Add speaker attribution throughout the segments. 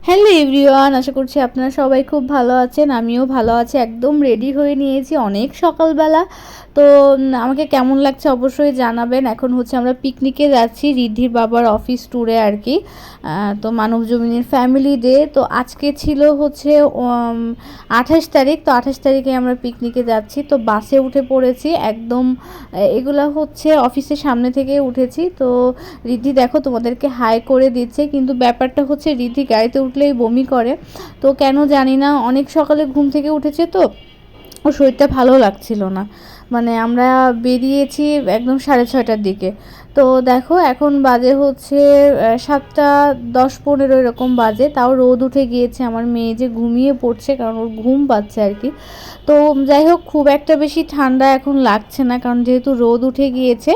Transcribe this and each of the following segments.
Speaker 1: Hello everyone, আশা করছি আপনারা সবাই খুব ভালো আছেন। আমিও ভালো আছি, একদম রেডি হয়ে নিয়েছি অনেক সকালবেলা। তো আমাকে কেমন লাগছে অবশ্যই জানাবেন। এখন হচ্ছে আমরা পিকনিকে যাচ্ছি, রিদ্ধির বাবার অফিস ট্যুরে আর কি। তো মানবজমিনের ফ্যামিলি ডে। তো আজকে ছিল হচ্ছে 28 তারিখ। তো 28 তারিখে আমরা পিকনিকে যাচ্ছি। তো বাসে উঠে পড়েছি একদম। এগুলা হচ্ছে অফিসের সামনে থেকে উঠেছি। তো রিদ্ধি দেখো তোমাদেরকে হাই করে দিচ্ছে, কিন্তু ব্যাপারটা হচ্ছে রিদ্ধি গাড়িতে উঠলেই বমি করে। তো কেন জানি না, অনেক সকালে ঘুম থেকে উঠেছে তো ওর শরীরটা ভালো লাগছিল না। মানে আমরা বেরিয়েছি একদম 6:30টার দিকে। তো দেখো এখন বাজে হচ্ছে 7:10-15 এরকম বাজে, তাও রোদ উঠে গিয়েছে। আমার মেয়ে যে ঘুমিয়ে পড়ছে, কারণ ওর ঘুম পাচ্ছে আর কি। তো যাই হোক, খুব একটা বেশি ঠান্ডা এখন লাগছে না, কারণ যেহেতু রোদ উঠে গিয়েছে।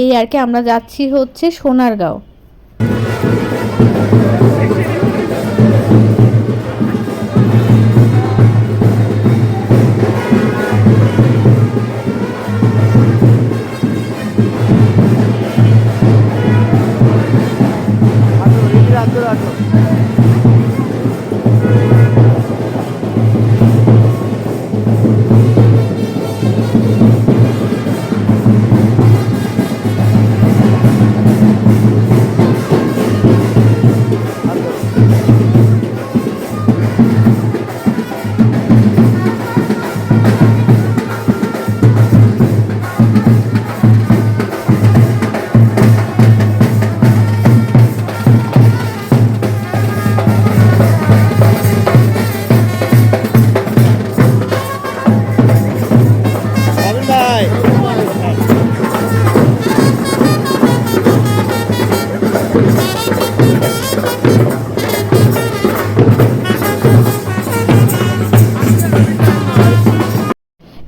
Speaker 1: এই আর কি, আমরা যাচ্ছি হচ্ছে সোনারগাঁও।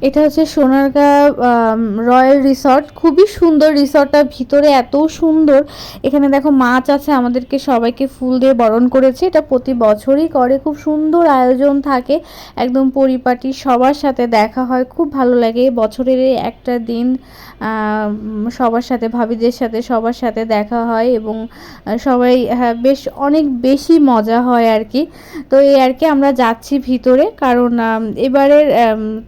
Speaker 1: এটা হচ্ছে সোনারগাঁ রয়্যাল রিসর্ট। খুবই সুন্দর রিসর্টটা, ভিতরে এত সুন্দর। এখানে দেখো মাছ আছে, আমাদেরকে সবাইকে ফুল দিয়ে বরণ করেছে। এটা প্রতি বছরই করে, খুব সুন্দর আয়োজন থাকে, একদম পরিপাটি, সবার সাথে দেখা হয়, খুব ভালো লাগে। বছরের একটা দিন সবার সাথে, ভাবিদের সাথে, সবার সাথে দেখা হয় এবং সবাই বেশ অনেক বেশি মজা হয় আর কি। তো এই আর কি, আমরা যাচ্ছি ভিতরে, কারণ এবারের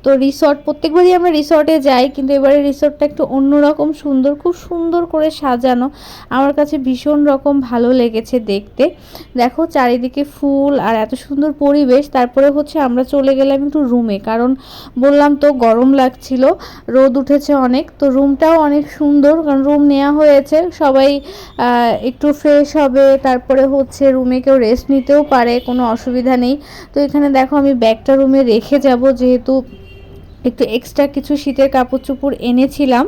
Speaker 1: তো রিসর্ট, প্রত্যেকবারই আমরা রিসর্টে যাই, কিন্তু এবারে রিসর্টটা একটু অন্যরকম সুন্দর, খুব সুন্দর করে সাজানো। আমার কাছে ভীষণ রকম ভালো লেগেছে দেখতে। দেখো চারিদিকে ফুল আর এত সুন্দর পরিবেশ। তারপরে হচ্ছে আমরা চলে গেলাম একটু রুমে, কারণ বললাম তো গরম লাগছিল, রোদ উঠেছে অনেক। তো রুমটাও অনেক সুন্দর, কারণ রুম নেওয়া হয়েছে, সবাই একটু ফ্রেশ হবে, তারপরে হচ্ছে রুমে কেউ রেস্ট নিতেও পারে, কোনো অসুবিধা নেই। তো এখানে দেখো আমি ব্যাগটা রুমে রেখে যাব, যেহেতু একটু এক্সট্রা কিছু শীতের কাপড় চোপড় এনেছিলাম।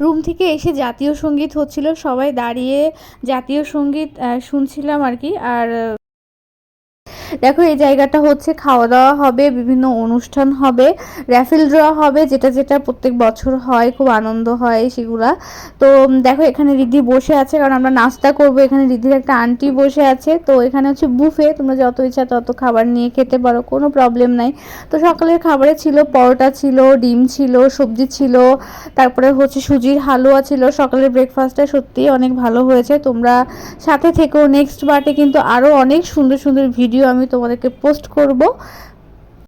Speaker 1: রুম থেকে এসে জাতীয় সঙ্গীত হচ্ছিল, সবাই দাঁড়িয়ে জাতীয় সঙ্গীত শুনছিলাম আর কি। আর দেখো এই জায়গাটা হচ্ছে খাওয়া দাওয়া হবে, বিভিন্ন অনুষ্ঠান হবে, র্যাফেল ড্র হবে, যেটা যেটা প্রত্যেক বছর হয়, খুব আনন্দ হয় সেগুলা। তো দেখো এখানে রিদ্ধি বসে আছে, কারণ আমরা নাস্তা করব। এখানে রিদ্ধির একটা আন্টি বসে আছে। তো এখানে হচ্ছে বুফে, তোমরা যত ইচ্ছা তত খাবার নিয়ে খেতে পারো, কোনো প্রবলেম নাই। তো সকালের খাবারে ছিল পরোটা, ছিল ডিম, ছিল সবজি, ছিল তারপরে হচ্ছে সুজির হালুয়া ছিল। সকালের ব্রেকফাস্টটা সত্যিই অনেক ভালো হয়েছে। তোমরা সাথে থেকেও, নেক্সট পার্টে কিন্তু আরও অনেক সুন্দর সুন্দর ভিডিও আমি তোমাদেরকে পোস্ট করব।